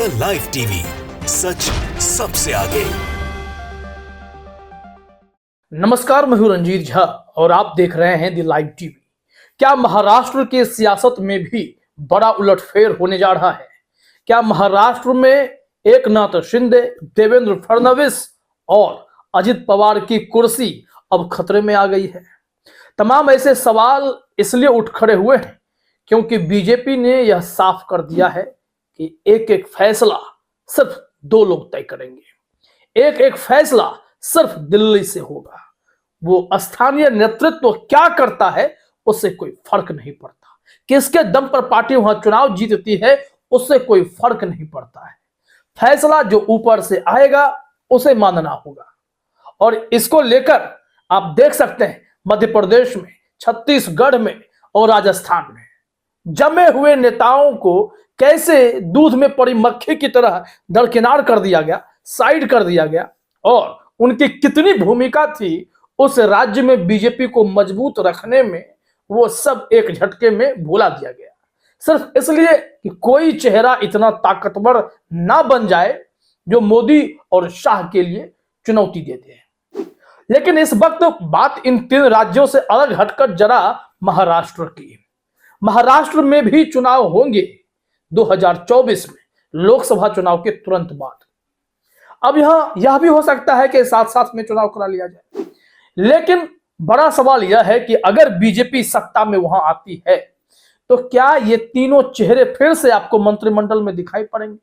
The live TV, सच सबसे आगे। नमस्कार, मैं हूं रंजीत झा और आप देख रहे हैं द लाइव टीवी। क्या महाराष्ट्र की सियासत में भी बड़ा उलटफेर होने जा रहा है? क्या महाराष्ट्र में एकनाथ शिंदे, देवेंद्र फडणवीस और अजित पवार की कुर्सी अब खतरे में आ गई है? तमाम ऐसे सवाल इसलिए उठ खड़े हुए हैं क्योंकि बीजेपी ने यह साफ कर दिया है कि एक एक फैसला सिर्फ दो लोग तय करेंगे। एक एक फैसला सिर्फ दिल्ली से होगा। वो स्थानीय नेतृत्व क्या करता है उससे कोई फर्क नहीं पड़ता। किसके दम पर पार्टी वहां चुनाव जीतती है उससे कोई फर्क नहीं पड़ता है। फैसला जो ऊपर से आएगा उसे मानना होगा। और इसको लेकर आप देख सकते हैं मध्य प्रदेश में, छत्तीसगढ़ में और राजस्थान में जमे हुए नेताओं को कैसे दूध में पड़ी मक्खी की तरह दरकिनार कर दिया गया, साइड कर दिया गया, और उनकी कितनी भूमिका थी उस राज्य में बीजेपी को मजबूत रखने में, वो सब एक झटके में भुला दिया गया, सिर्फ इसलिए कि कोई चेहरा इतना ताकतवर ना बन जाए जो मोदी और शाह के लिए चुनौती देते हैं। लेकिन इस वक्त बात इन तीन राज्यों से अलग हटकर जरा महाराष्ट्र की। महाराष्ट्र में भी चुनाव होंगे 2024 में, लोकसभा चुनाव के तुरंत बाद। अब यहां यह भी हो सकता है कि साथ साथ में चुनाव करा लिया जाए। लेकिन बड़ा सवाल यह है कि अगर बीजेपी सत्ता में वहां आती है तो क्या ये तीनों चेहरे फिर से आपको मंत्रिमंडल में दिखाई पड़ेंगे?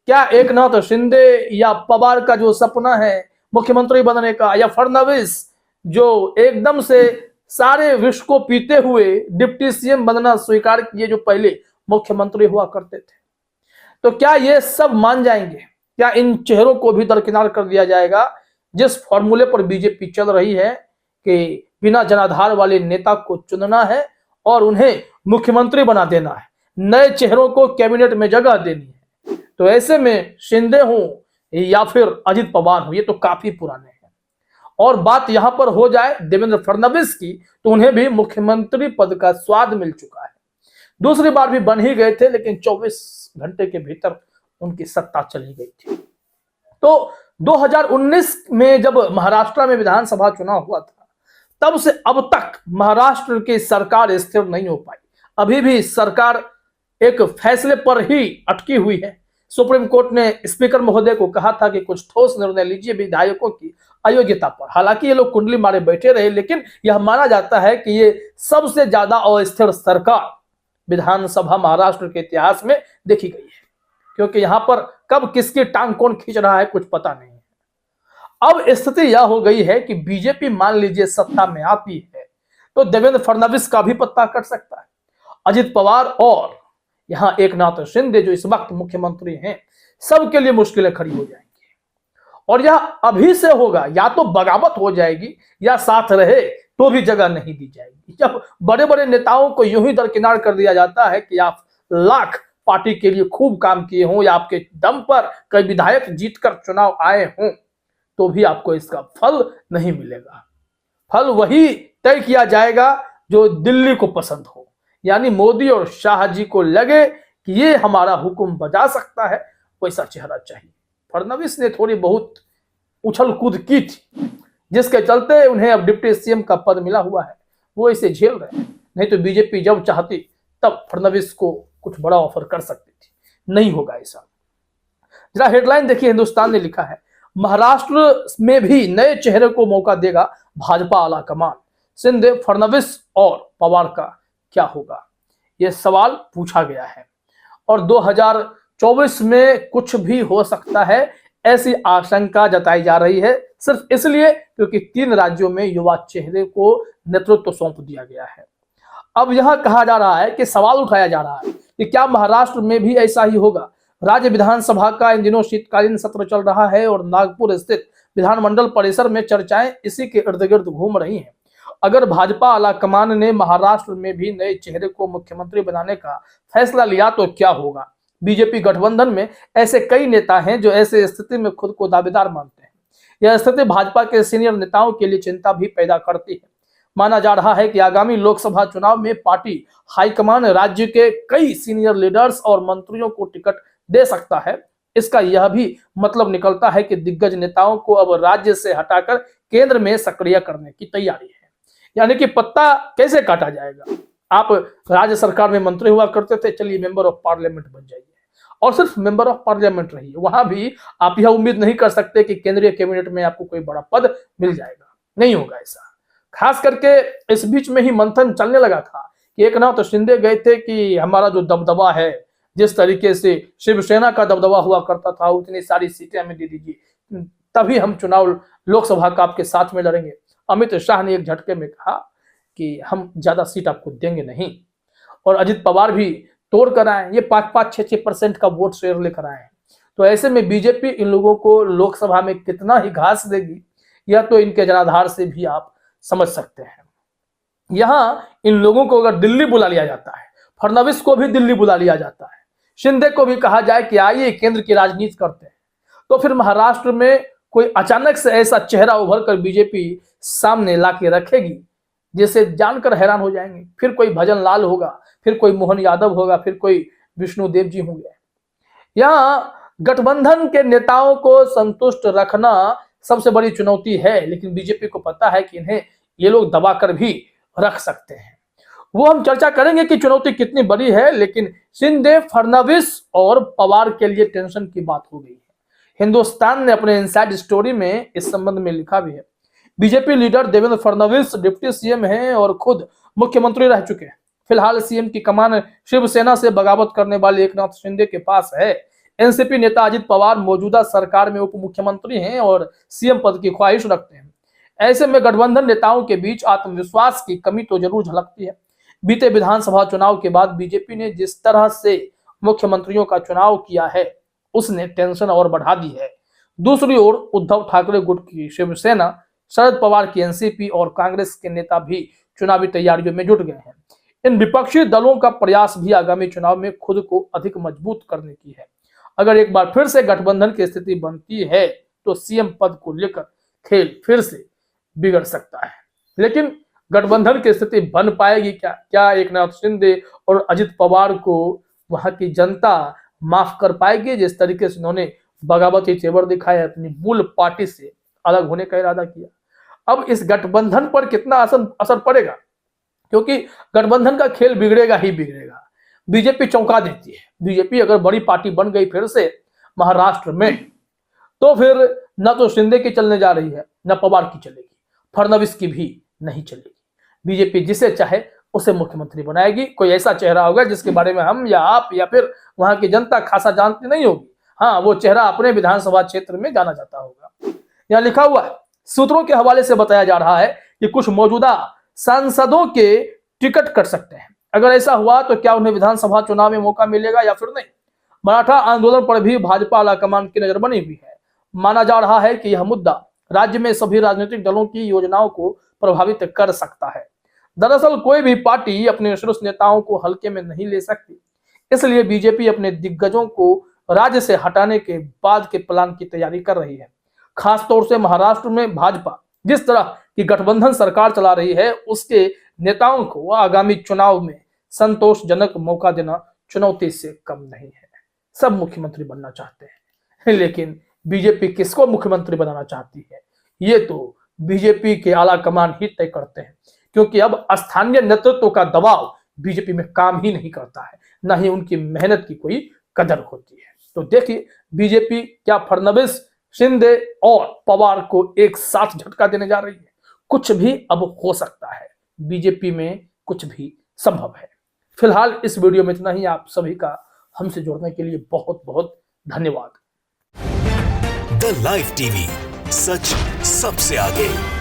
क्या एकनाथ शिंदे या पवार का जो सपना है मुख्यमंत्री बनने का, या फडणवीस जो एकदम से सारे विष को पीते हुए डिप्टी सीएम बनना स्वीकार किए जो पहले मुख्यमंत्री हुआ करते थे, तो क्या ये सब मान जाएंगे? क्या इन चेहरों को भी दरकिनार कर दिया जाएगा? जिस फॉर्मूले पर बीजेपी चल रही है कि बिना जनाधार वाले नेता को चुनना है और उन्हें मुख्यमंत्री बना देना है, नए चेहरों को कैबिनेट में जगह देनी है, तो ऐसे में शिंदे हो या फिर अजित पवार हो, ये तो काफी पुराने हैं। और बात यहां पर हो जाए देवेंद्र फडणवीस की, तो उन्हें भी मुख्यमंत्री पद का स्वाद मिल चुका है। दूसरी बार भी बन ही गए थे, लेकिन 24 घंटे के भीतर उनकी सत्ता चली गई थी। तो 2019 में जब महाराष्ट्र में विधानसभा चुनाव हुआ था, तब से अब तक महाराष्ट्र की सरकार स्थिर नहीं हो पाई। अभी भी सरकार एक फैसले पर ही अटकी हुई है। सुप्रीम कोर्ट ने स्पीकर महोदय को कहा था कि कुछ ठोस निर्णय लीजिए विधायकों की अयोग्यता पर। हालांकि ये लोग कुंडली मारे बैठे रहे, लेकिन यह माना जाता है कि ये सबसे ज्यादा अस्थिर सरकार विधानसभा महाराष्ट्र के इतिहास में देखी गई है, क्योंकि यहां पर कब किसकी टांग कौन खींच रहा है कुछ पता नहीं है। अब स्थिति यह हो गई है कि बीजेपी मान लीजिए सत्ता में आती है तो देवेंद्र फडणवीस का भी पत्ता कट सकता है। अजित पवार और यहां एकनाथ शिंदे जो इस वक्त मुख्यमंत्री हैं, सबके लिए मुश्किलें खड़ी हो जाएंगी। और यह अभी से होगा, या तो बगावत हो जाएगी या साथ रहे तो भी जगह नहीं दी जाएगी। जब बड़े बड़े नेताओं को यूं ही दरकिनार कर दिया जाता है कि आप लाख पार्टी के लिए खूब काम किए हों या आपके दम पर कई विधायक जीतकर चुनाव आए हों, तो भी आपको इसका फल नहीं मिलेगा। फल वही तय किया जाएगा जो दिल्ली को पसंद हो, यानी मोदी और शाह जी को लगे कि ये हमारा हुक्म बजा सकता है, वैसा चेहरा चाहिए। फडणवीस ने थोड़ी बहुत उछल कूद की थी, जिसके चलते उन्हें अब डिप्टी सीएम का पद मिला हुआ है, वो इसे झेल रहे हैं। नहीं तो बीजेपी जब चाहती तब फडणवीस को कुछ बड़ा ऑफर कर सकती थी, नहीं होगा ऐसा। जरा हेडलाइन देखिए, हिंदुस्तान ने लिखा है महाराष्ट्र में भी नए चेहरे को मौका देगा भाजपा आला कमान, शिंदे, फडणवीस और पवार का क्या होगा, यह सवाल पूछा गया है। और 2024 में कुछ भी हो सकता है ऐसी आशंका जताई जा रही है, सिर्फ इसलिए क्योंकि तीन राज्यों में युवा चेहरे को नेतृत्व सौंप दिया गया है। अब यहां कहा जा रहा है कि सवाल उठाया जा रहा है कि क्या महाराष्ट्र में भी ऐसा ही होगा। राज्य विधानसभा का इन दिनों शीतकालीन सत्र चल रहा है और नागपुर स्थित विधानमंडल परिसर में चर्चाएं इसी के इर्द गिर्द घूम रही हैं। अगर भाजपा आलाकमान ने महाराष्ट्र में भी नए चेहरे को मुख्यमंत्री बनाने का फैसला लिया तो क्या होगा? बीजेपी गठबंधन में ऐसे कई नेता हैं जो ऐसे स्थिति में खुद को दावेदार मानते हैं। यह स्थिति भाजपा के सीनियर नेताओं के लिए चिंता भी पैदा करती है। माना जा रहा है कि आगामी लोकसभा चुनाव में पार्टी हाईकमान राज्य के कई सीनियर लीडर्स और मंत्रियों को टिकट दे सकता है, इसका यह भी मतलब निकलता है कि दिग्गज नेताओं को अब राज्य से हटाकर केंद्र में सक्रिय करने की तैयारी है। यानी कि पत्ता कैसे काटा जाएगा। आप राज्य सरकार में मंत्री हुआ करते थे, चलिए मेंबर ऑफ पार्लियामेंट बन जाइए और सिर्फ मेंबर ऑफ पार्लियामेंट रहिए। वहां भी आप यह उम्मीद नहीं कर सकते कि केंद्रीय कैबिनेट में आपको कोई बड़ा पद मिल जाएगा, नहीं होगा ऐसा। खास करके इस बीच में ही मंथन चलने लगा था कि एकनाथ शिंदे गए थे कि हमारा जो दबदबा है, जिस तरीके से शिवसेना का दबदबा हुआ करता था, उतनी सारी सीटें हमें दे दीजिए, तभी हम चुनाव लोकसभा का आपके साथ में लड़ेंगे। अमित शाह ने एक झटके में कहा कि हम ज्यादा सीट आपको देंगे नहीं, और अजित पवार भी तोड़ कर आए, ये 5-6% का वोट शेयर लेकर आए। तो ऐसे में बीजेपी इन लोगों को लोकसभा में कितना ही घास देगी, यह तो इनके जनाधार से भी आप समझ सकते हैं। यहां इन लोगों को अगर दिल्ली बुला लिया जाता है, फडणवीस को भी दिल्ली बुला लिया जाता है, शिंदे को भी कहा जाए कि आइए केंद्र की राजनीति करते हैं, तो फिर महाराष्ट्र में कोई अचानक से ऐसा चेहरा उभर कर बीजेपी सामने ला के रखेगी जिसे जानकर हैरान हो जाएंगे। फिर कोई भजन लाल होगा, फिर कोई मोहन यादव होगा, फिर कोई विष्णुदेव जी होंगे। यहां गठबंधन के नेताओं को संतुष्ट रखना सबसे बड़ी चुनौती है, लेकिन बीजेपी को पता है कि इन्हें ये लोग दबाकर भी रख सकते हैं। वो हम चर्चा करेंगे कि चुनौती कितनी बड़ी है, लेकिन शिंदे, फडणवीस और पवार के लिए टेंशन की बात हो गई है। हिंदुस्तान ने अपने इनसाइड स्टोरी में इस संबंध में लिखा भी है। BJP leader Devendra Fadnavis deputy CM हैं और खुद मुख्यमंत्री रह चुके हैं। फिलहाल सीएम की कमान शिवसेना से बगावत करने वाले एकनाथ शिंदे के पास है। एनसीपी नेता अजित पवार मौजूदा सरकार में उप मुख्यमंत्री हैं और सीएम पद की ख्वाहिश रखते हैं। ऐसे में गठबंधन नेताओं के बीच आत्मविश्वास की कमी तो जरूर झलकती है। बीते विधानसभा चुनाव के बाद बीजेपी ने जिस तरह से मुख्यमंत्रियों का चुनाव किया है, उसने टेंशन और बढ़ा दी है। दूसरी ओर उद्धव ठाकरे गुट की शिवसेना, शरद पवार की एनसीपी और कांग्रेस के नेता भी चुनावी तैयारियों में जुट गए हैं। इन विपक्षी दलों का प्रयास भी आगामी चुनाव में खुद को अधिक मजबूत करने की है। अगर एक बार फिर से गठबंधन की स्थिति बनती है तो सीएम पद को लेकर खेल फिर से बिगड़ सकता है। लेकिन गठबंधन की स्थिति बन पाएगी क्या एकनाथ शिंदे और अजित पवार को वहां की जनता माफ कर पाएगी? जिस तरीके से उन्होंने बगावती तेवर दिखाया, अपनी मूल पार्टी से अलग होने का इरादा किया। अब इस गठबंधन पर कितना असर पड़ेगा, क्योंकि गठबंधन का खेल बिगड़ेगा ही बिगड़ेगा। बीजेपी चौंका देती है। बीजेपी अगर बड़ी पार्टी बन गई फिर से महाराष्ट्र में, तो फिर न तो शिंदे की चलने जा रही है, न पवार की चलेगी, फडणवीस की भी नहीं चलेगी। बीजेपी जिसे चाहे उसे मुख्यमंत्री बनाएगी। कोई ऐसा चेहरा होगा जिसके बारे में हम या आप या फिर वहां की जनता खासा जानती नहीं होगी। हाँ, वो चेहरा अपने विधानसभा क्षेत्र में जाना जाता होगा। यहाँ लिखा हुआ है, सूत्रों के हवाले से बताया जा रहा है कि कुछ मौजूदा सांसदों के टिकट कट सकते हैं। अगर ऐसा हुआ तो क्या उन्हें विधानसभा चुनाव में मौका मिलेगा या फिर नहीं? मराठा आंदोलन पर भी भाजपा आलाकमान की नजर बनी हुई है। माना जा रहा है कि यह मुद्दा राज्य में सभी राजनीतिक दलों की योजनाओं को प्रभावित कर सकता है। दरअसल कोई भी पार्टी अपने शीर्ष नेताओं को हल्के में नहीं ले सकती, इसलिए बीजेपी अपने दिग्गजों को राज्य से हटाने के बाद के प्लान की तैयारी कर रही है। खासतौर से महाराष्ट्र में भाजपा जिस तरह की गठबंधन सरकार चला रही है, उसके नेताओं को आगामी चुनाव में संतोषजनक मौका देना चुनौती से कम नहीं है। सब मुख्यमंत्री बनना चाहते हैं, लेकिन बीजेपी किसको मुख्यमंत्री बनाना चाहती है, ये तो बीजेपी के आला कमान ही तय करते हैं, क्योंकि अब स्थानीय नेतृत्व का दबाव बीजेपी में काम ही नहीं करता है, न ही उनकी मेहनत की कोई कदर होती है। तो देखिए, बीजेपी क्या फडणवीस, शिंदे और पवार को एक साथ झटका देने जा रही है? कुछ भी अब हो सकता है। बीजेपी में कुछ भी संभव है। फिलहाल इस वीडियो में इतना ही। आप सभी का हमसे जुड़ने के लिए बहुत बहुत धन्यवाद। द लाइव टीवी, सच सबसे आगे।